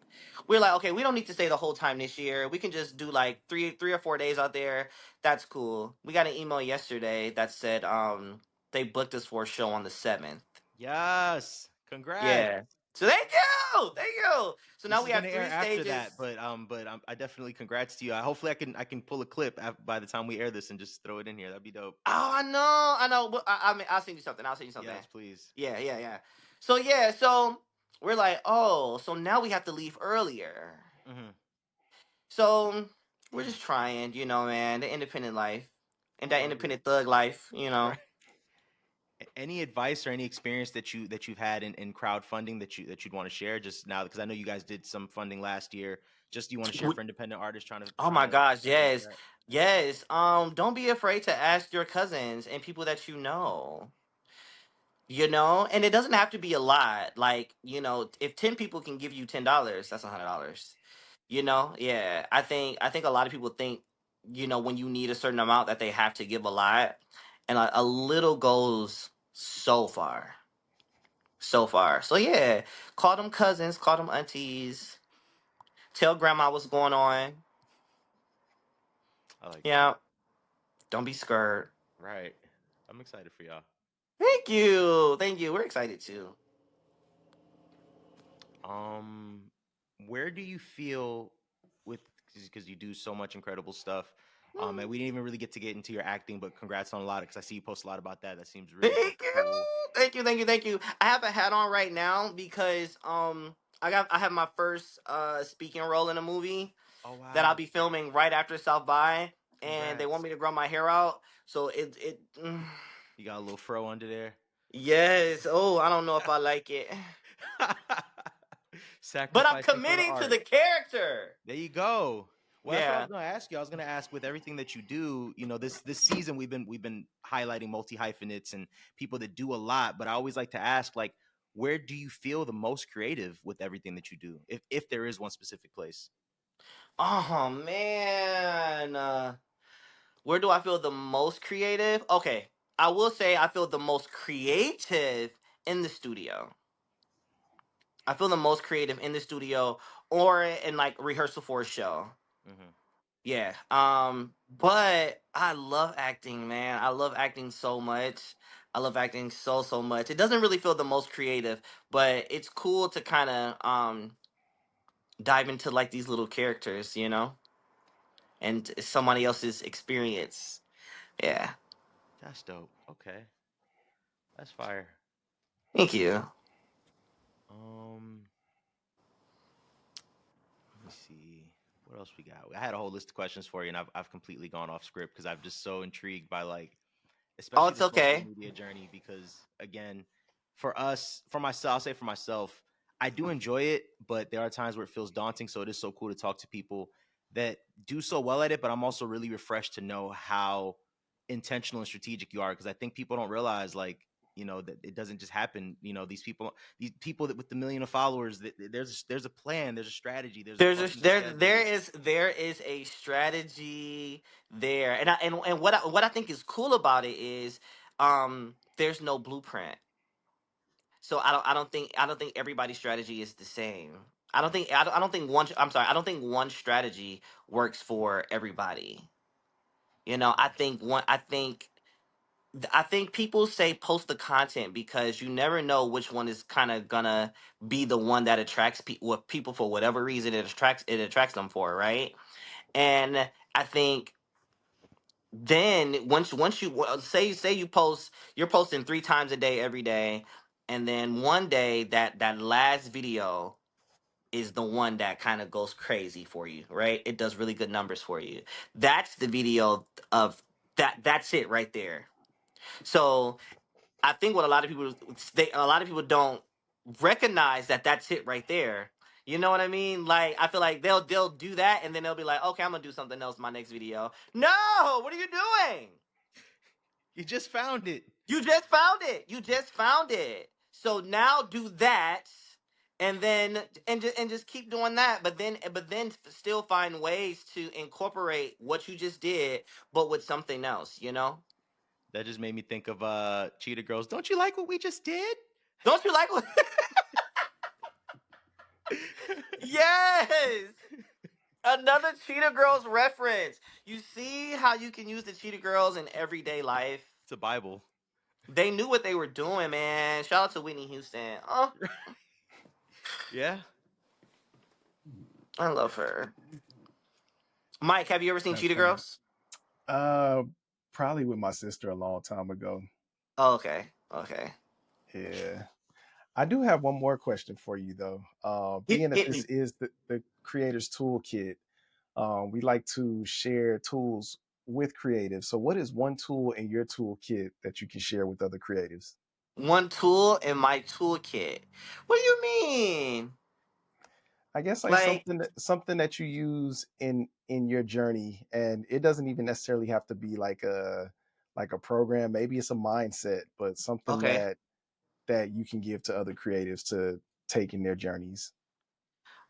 We're like, okay, we don't need to stay the whole time this year. We can just do like three or 4 days out there. That's cool. We got an email yesterday that said they booked us for a show on the 7th. Yes. Congrats. Yeah. So thank you. So This now is we gonna have air three after stages. that, but I definitely congrats to you. Hopefully I can pull a clip by the time we air this and just throw it in here. That'd be dope. Oh, I know. But I mean, I'll send you something. I'll send you something. Yes, please. Yeah, yeah, yeah. So we're like, oh, so now we have to leave earlier. Hmm. So we're just trying, man, the independent life and I that love it. independent thug life, Right. Any advice or any experience that you've had in crowdfunding that you'd want to share just now because I know you guys did some funding last year. Just you want to share We- for independent artists trying to Oh trying my to gosh, get where yes, they're at? yes. Don't be afraid to ask your cousins and people that you know. And it doesn't have to be a lot. Like, if 10 people can give you $10, that's $100. Yeah. I think a lot of people think, when you need a certain amount that they have to give a lot, and a little goes so far, so far. So yeah, call them cousins, call them aunties, tell grandma what's going on. I like that. Yeah, don't be scared. Right. I'm excited for y'all. Thank you. We're excited too. Um, where do you feel with because you do so much incredible stuff? And we didn't even really get into your acting, but congrats on a lot because I see you post a lot about that. That seems really Thank freaking you. cool. Thank you. I have a hat on right now because I have my first speaking role in a movie Oh that I'll wow! be filming right after South by, and they want Congrats. me to grow my hair out. So You got a little fro under there. yes. Oh, I don't know if I like it. But I'm Sacrificing for the committing to art. the character. There you go. Well, that's what I was Yeah. going to ask you. I was going to ask with everything that you do. This season we've been highlighting multi hyphenates and people that do a lot. But I always like to ask, like, where do you feel the most creative with everything that you do, if there is one specific place? Oh man, where do I feel the most creative? Okay, I will say I feel the most creative in the studio. I feel the most creative in the studio or in like rehearsal for a show. Hmm. Yeah. But I love acting, man. I love acting so much. I love acting so much. It doesn't really feel the most creative, but it's cool to kind of dive into like these little characters, and somebody else's experience. Yeah. That's dope. Okay, that's fire. Thank you. Um, let me see what else we got. I had a whole list of questions for you, and I've completely gone off script because I'm just so intrigued by like, Oh, especially it's the social okay. media journey. Because again, for us, for myself, I'll say for myself, I do enjoy it, but there are times where it feels daunting. So it is so cool to talk to people that do so well at it. But I'm also really refreshed to know how intentional and strategic you are, because I think people don't realize like, that it doesn't just happen. These people that with the million of followers, there's a plan, there's a strategy, there's a There's fucking a schedule. there is a strategy there, and what I think is cool about it is, there's no blueprint. So I don't think everybody's strategy is the same. Right. I don't think one. I'm sorry. I don't think one strategy works for everybody. I think people say post the content because you never know which one is kind of gonna be the one that attracts people for whatever reason it attracts them for, right? And I think then once you say you're posting 3 times a day every day, and then one day that last video is the one that kind of goes crazy for you, right? It does really good numbers for you. That's the video of that's it right there. So I think what a lot of people don't recognize that that's it right there. You know what I mean? Like I feel like they'll do that and then they'll be like, okay, I'm gonna do something else in my next video. No, what are you doing? You just found it. You just found it. You just found it. So now do that, and then and just keep doing that. But then still find ways to incorporate what you just did, but with something else. That just made me think of Cheetah Girls. Don't you like what we just did? Don't you like? Yes. Another Cheetah Girls reference. You see how you can use the Cheetah Girls in everyday life? It's a Bible. They knew what they were doing, man. Shout out to Whitney Houston. Oh, Yeah. I love her. Mike, have you ever seen That's Cheetah fire. Girls? Uh, Probably with my sister a long time ago. Oh, okay. Okay. Yeah. I do have one more question for you though. Hit, Being that hit this me. is the creator's toolkit, we like to share tools with creatives. So what is one tool in your toolkit that you can share with other creatives? One tool in my toolkit. What do you mean? I guess like Like, something that you use in your journey, and it doesn't even necessarily have to be like a program. Maybe it's a mindset, but something okay. that you can give to other creatives to take in their journeys.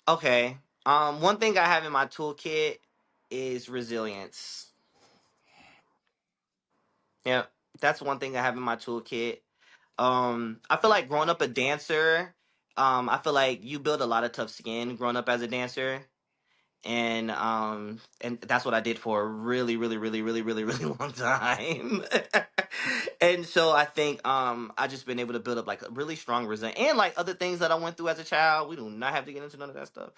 Okay. One thing I have in my toolkit is resilience. Yeah, that's one thing I have in my toolkit. I feel like growing up a dancer, I feel like you build a lot of tough skin growing up as a dancer. And that's what I did for a really, really, really, really, really, really long time. And so I think I just been able to build up like a really strong resilience and like other things that I went through as a child. We do not have to get into none of that stuff.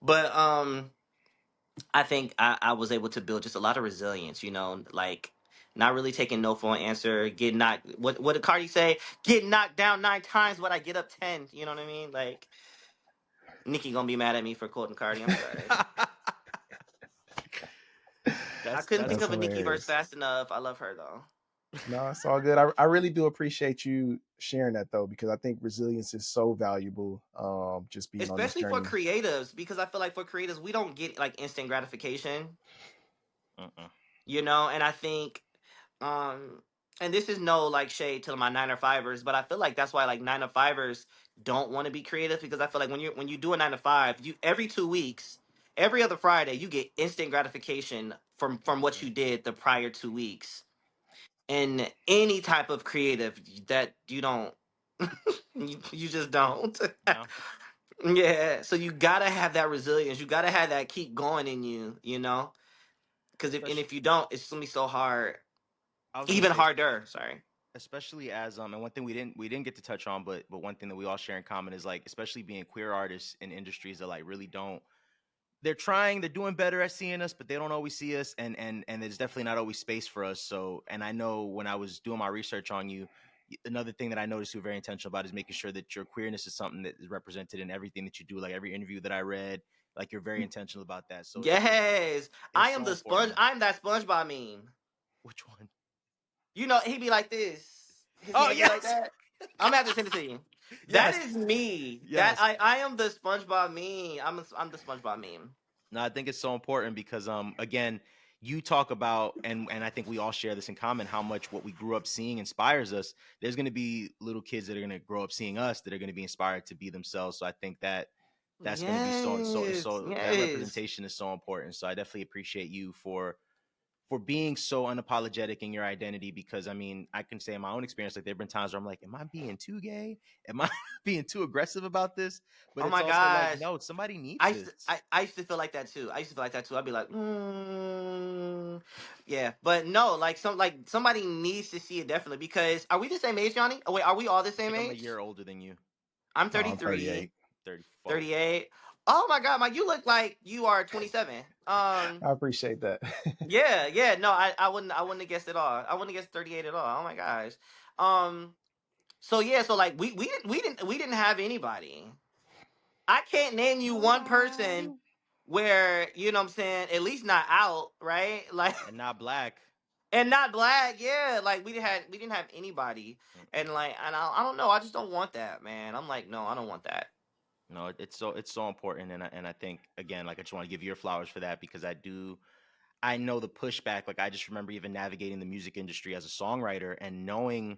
But I think I was able to build just a lot of resilience, like not really taking no for an answer, get knocked what did Cardi say? Get knocked down 9 times, but I get up 10. You know what I mean? Like Nikki gonna be mad at me for quoting Cardi. I'm sorry. I couldn't think That's That's of a funny. Nicki verse hilarious. fast enough. I love her though. No, it's all good. I really do appreciate you sharing that though, because I think resilience is so valuable. Just being on this Especially for journey. creatives, because I feel like for creatives, we don't get like instant gratification, Uh-uh. and I think um and this is no like shade to my 9 to 5ers, but I feel like that's why like 9 to 5ers don't want to be creative, because I feel like when you do a 9 to 5, you every 2 weeks, every other Friday you get instant gratification from what you did the prior 2 weeks. And any type of creative that you don't, you just don't. No, Yeah, so you gotta have that resilience. You gotta have that keep going in you. Because especially if you don't, it's gonna be so hard, I was gonna even say, harder. Sorry. especially as and one thing we didn't get to touch on, but one thing that we all share in common is like, especially being queer artists in industries that like really don't, they're doing better at seeing us, but they don't always see us, and there's definitely not always space for us. So, and I know when I was doing my research on you, another thing that I noticed you were very intentional about is making sure that your queerness is something that is represented in everything that you do. Like every interview that I read, like you're very intentional about that. So Yes, I it's am so the sponge. important. I'm that SpongeBob meme. Which one? He be like this. His Oh hand be like yes, that. I'm gonna have to send it to you. That yes, is me. That yes. I am the SpongeBob meme. I'm the SpongeBob meme. No, I think it's so important because again, you talk about, and I think we all share this in common, how much what we grew up seeing inspires us. There's going to be little kids that are going to grow up seeing us that are going to be inspired to be themselves. So I think that that's going to be Yes, so that yes. representation is so important. So I definitely appreciate you for being so unapologetic in your identity, because I mean, I can say in my own experience, like there've been times where I'm like, am I being too gay? Am I being too aggressive about this? But Oh it's my also like, gosh. no, somebody needs I used to, this. I used to feel like that too. I'd be like, yeah, but no, like somebody needs to see it definitely because are we the same age, Johnny? Oh wait, are we all the I same think I'm a age? year older than you. I'm No, I'm 33, 38. 34. 38. Oh my God, Mike, you look like you are 27. I appreciate that. Yeah, yeah. No, I wouldn't have guessed at all. I wouldn't have guessed 38 at all. Oh my gosh. Um, so yeah, so like we didn't have anybody. I can't name you one person Nobody. where, what I'm saying, at least not out, right? Like And not black. and not black, yeah. Like we didn't have anybody. And like I don't know, I just don't want that, man. I'm like, no, I don't want that. No, it's so important, and I think again, like I just want to give you your flowers for that, because I know the pushback. Like I just remember even navigating the music industry as a songwriter and knowing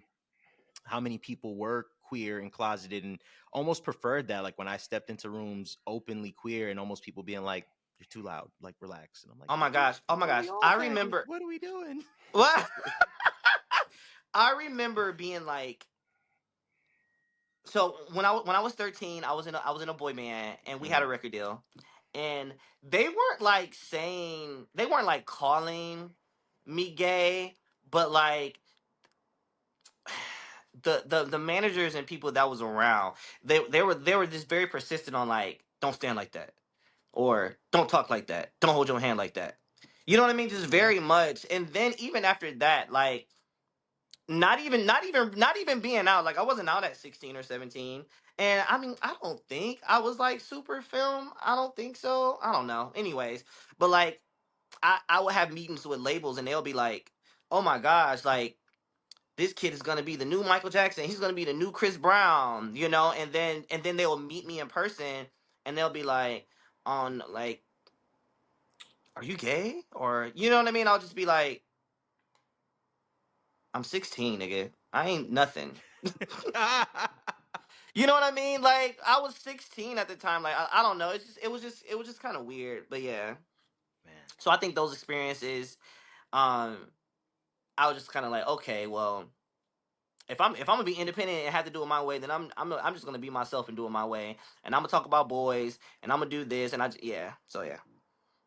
how many people were queer and closeted and almost preferred that. Like when I stepped into rooms openly queer and almost people being like, "You're too loud, like relax," and I'm like, Oh my gosh. Oh my but gosh. we all I faggots. remember What are we doing? what I remember being like, so when I was 13, I was in a boy band and we had Mm, a record deal. And they weren't like calling me gay, but like the managers and people that was around, they were just very persistent on like, don't stand like that, or don't talk like that, don't hold your hand like that. You know what I mean? Just yeah. very much. And then even after that, like not even being out, like I wasn't out at 16 or 17. And I mean, I don't think I was like super film. I don't think so. I don't know. Anyways, but like I would have meetings with labels and they'll be like, oh my gosh, like this kid is gonna be the new Michael Jackson. He's gonna be the new Chris Brown, and then they will meet me in person and they'll be like, on like, are you gay? Or you know what I mean? I'll just be like, I'm 16, nigga. I ain't nothing. You know what I mean? Like I was 16 at the time. Like I don't know. It was just kind of weird. But yeah. Man. So I think those experiences, um, I was just kind of like, okay, well, if I'm gonna be independent and have to do it my way, then I'm just gonna be myself and do it my way, and I'm gonna talk about boys, and I'm gonna do this, and yeah. So yeah.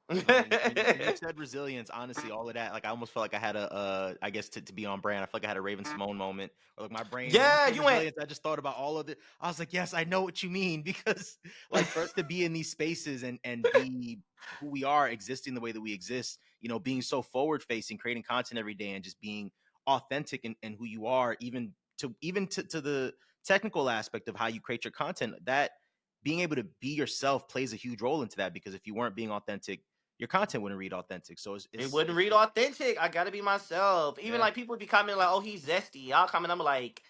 No, and when you said resilience, honestly, all of that, like I almost felt like I had I guess to be on brand, I felt like I had a Raven Simone moment, or like my brain, when you Yeah, said you went. resilience, I just thought about all of it. I was like, yes, I know what you mean, because like for us to be in these spaces and be who we are, existing the way that we exist, being so forward facing, creating content every day, and just being authentic in who you are, even to the technical aspect of how you create your content, that being able to be yourself plays a huge role into that, because if you weren't being authentic, your content wouldn't read authentic. So It it's wouldn't read authentic. I gotta be myself. Even yeah, like people be commenting like, "Oh, he's zesty." I'll comment. I'm like,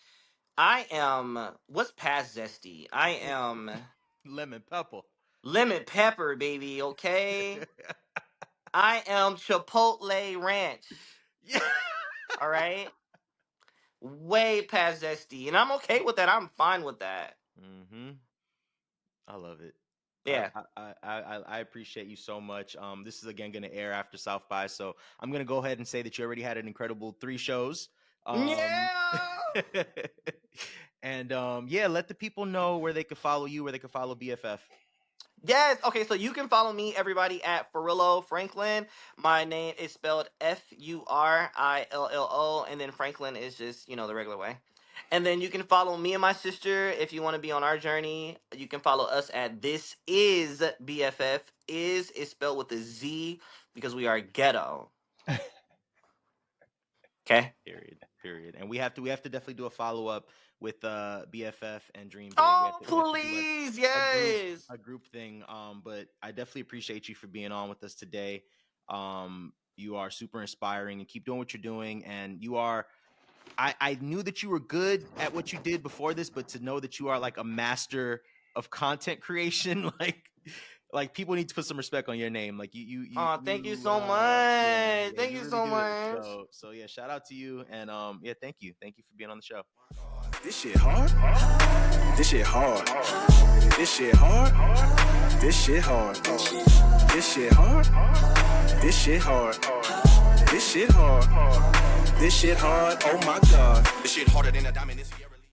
I am. What's past zesty? I am lemon pepper. lemon pepper, baby. Okay. I am Chipotle Ranch. Yeah. All right. Way past zesty, and I'm okay with that. I'm fine with that. Mm-hmm. I love it. Yeah. I appreciate you so much. This is again going to air after South by, so I'm going to go ahead and say that you already had an incredible 3 shows. Yeah. And yeah, let the people know where they can follow you, where they can follow BFF. Yes. Okay. So you can follow me, everybody, at Furillo Franklin. My name is spelled Furillo, and then Franklin is just the regular way. And then you can follow me and my sister if you want to be on our journey. You can follow us at This Is BFF. Is spelled with a Z because we are ghetto. Okay. Period. And we have to definitely do a follow up with BFF and Dream Big. Oh, we have to do, please, yes. a group thing. But I definitely appreciate you for being on with us today. You are super inspiring, and keep doing what you're doing. And you are. I knew that you were good at what you did before this, but to know that you are like a master of content creation, like people need to put some respect on your name. Like you Thank you so much. Yeah, thank you really so do. much. So yeah, shout out to you, and yeah, thank you for being on the show. This shit hard. This shit hard. This shit hard. This shit hard. This shit hard. This shit hard. This shit hard. This shit hard. Oh my god. This shit harder than a diamond in the Sierra.